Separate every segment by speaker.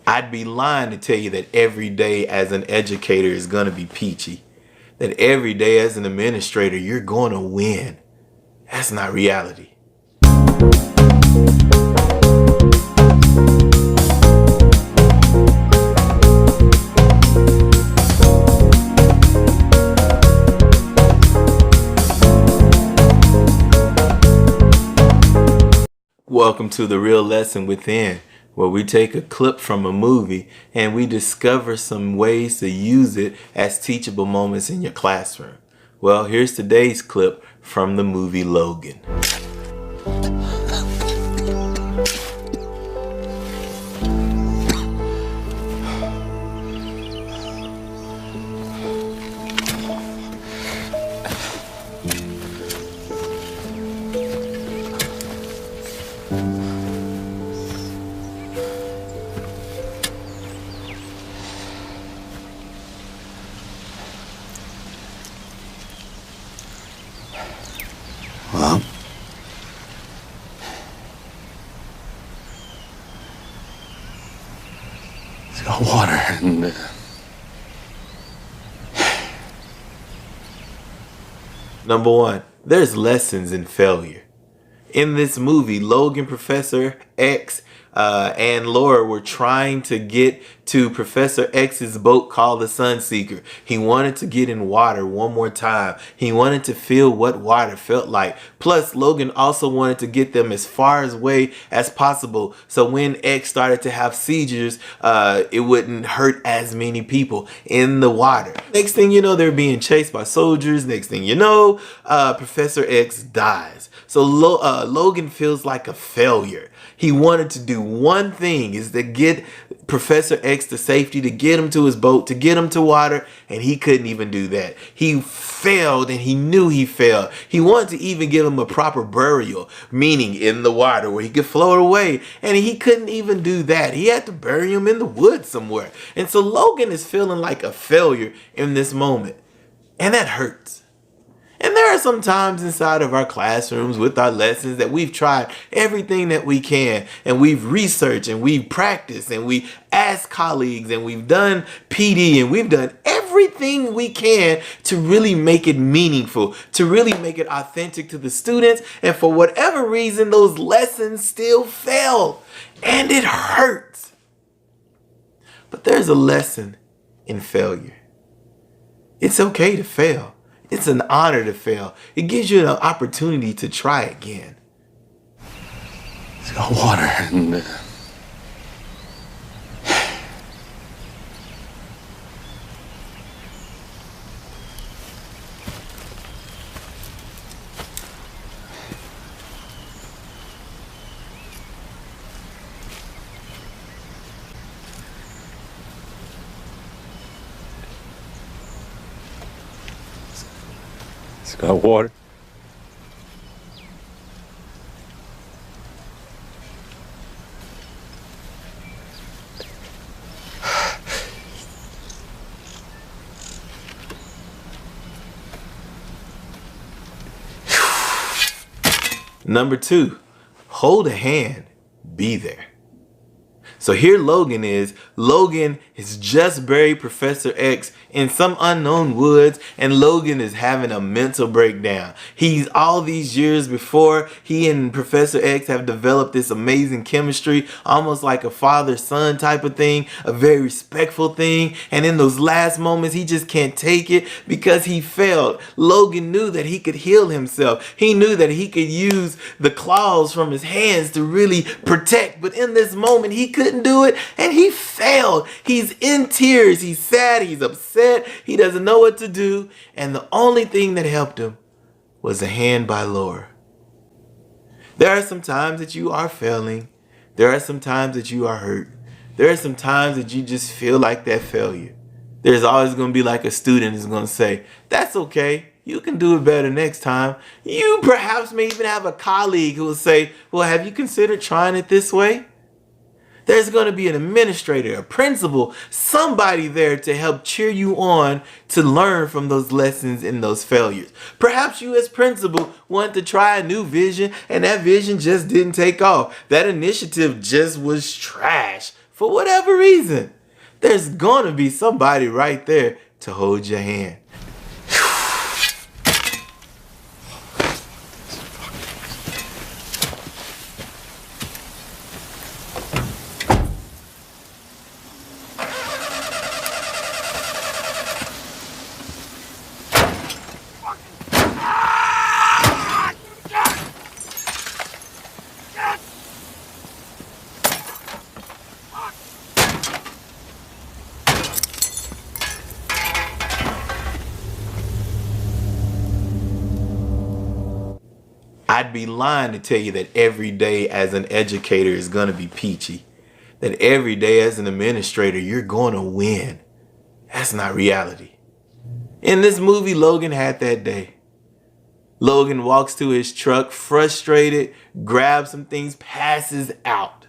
Speaker 1: I'd be lying to tell you that every day as an educator is going to be peachy. That every day as an administrator, you're going to win. That's not reality. Welcome to The Real Lesson Within, where we take a clip from a movie and we discover some ways to use it as teachable moments in your classroom. Well, here's today's clip from the movie Logan.
Speaker 2: Well, it's got water and
Speaker 1: Number one, there's lessons in failure. In this movie, Logan, Professor X, and Laura were trying to get to Professor X's boat called the Sunseeker. He wanted to get in water one more time. He wanted to feel what water felt like. Plus, Logan also wanted to get them as far away as possible, so when X started to have seizures, it wouldn't hurt as many people in the water. Next thing you know, they're being chased by soldiers. Next thing you know, Professor X dies. So Logan feels like a failure. He wanted to do one thing, is to get Professor X to safety, to get him to his boat, to get him to water, and he couldn't even do that. He failed, and he knew he failed. He wanted to even give him a proper burial, meaning in the water where he could float away, and he couldn't even do that. He had to bury him in the woods somewhere. And so Logan is feeling like a failure in this moment, and that hurts. And there are some times inside of our classrooms with our lessons that we've tried everything that we can, and we've researched and we've practiced and we asked colleagues and we've done PD and we've done everything we can to really make it meaningful, to really make it authentic to the students. And for whatever reason, those lessons still fail, and it hurts. But there's a lesson in failure. It's okay to fail. It's an honor to fail. It gives you an opportunity to try again.
Speaker 2: it's got water and it's got water.
Speaker 1: Number two, hold a hand, be there. So here Logan is. Logan has just buried Professor X in some unknown woods, and Logan is having a mental breakdown. He's all these years before, he and Professor X have developed this amazing chemistry, almost like a father-son type of thing, a very respectful thing. And in those last moments, he just can't take it because he failed. Logan knew that he could heal himself. He knew that he could use the claws from his hands to really protect. But in this moment, he couldn't do it, and he failed. He's in tears. He's sad. He's upset. He doesn't know what to do. And the only thing that helped him was a hand by Laura. There are some times that you are failing. There are some times that you are hurt. There are some times that you just feel like that failure. There's always going to be like a student is going to say, that's okay. You can do it better next time. You perhaps may even have a colleague who will say, well, have you considered trying it this way? There's going to be an administrator, a principal, somebody there to help cheer you on to learn from those lessons and those failures. Perhaps you as principal want to try a new vision and that vision just didn't take off. That initiative just was trash for whatever reason, there's gonna be somebody right there to hold your hand. I'd be lying to tell you that every day as an educator is going to be peachy. That every day as an administrator, you're going to win. That's not reality. In this movie, Logan had that day. Logan walks to his truck, frustrated, grabs some things, passes out.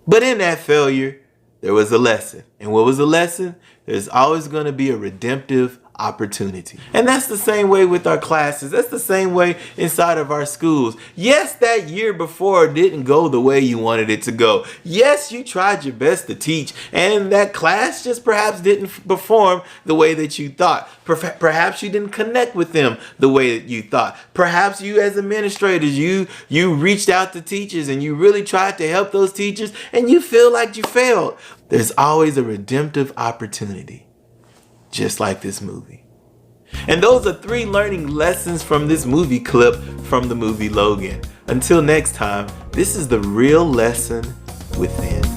Speaker 1: But in that failure, there was a lesson. And what was the lesson? There's always going to be a redemptive opportunity. And that's the same way with our classes. That's the same way inside of our schools. Yes, that year before didn't go the way you wanted it to go. Yes, you tried your best to teach, and that class just perhaps didn't perform the way that you thought. Perhaps you didn't connect with them the way that you thought. Perhaps you as administrators, you reached out to teachers and you really tried to help those teachers and you feel like you failed. There's always a redemptive opportunity. Just like this movie. And those are 3 learning lessons from this movie clip from the movie Logan. Until next time, this is the real lesson within.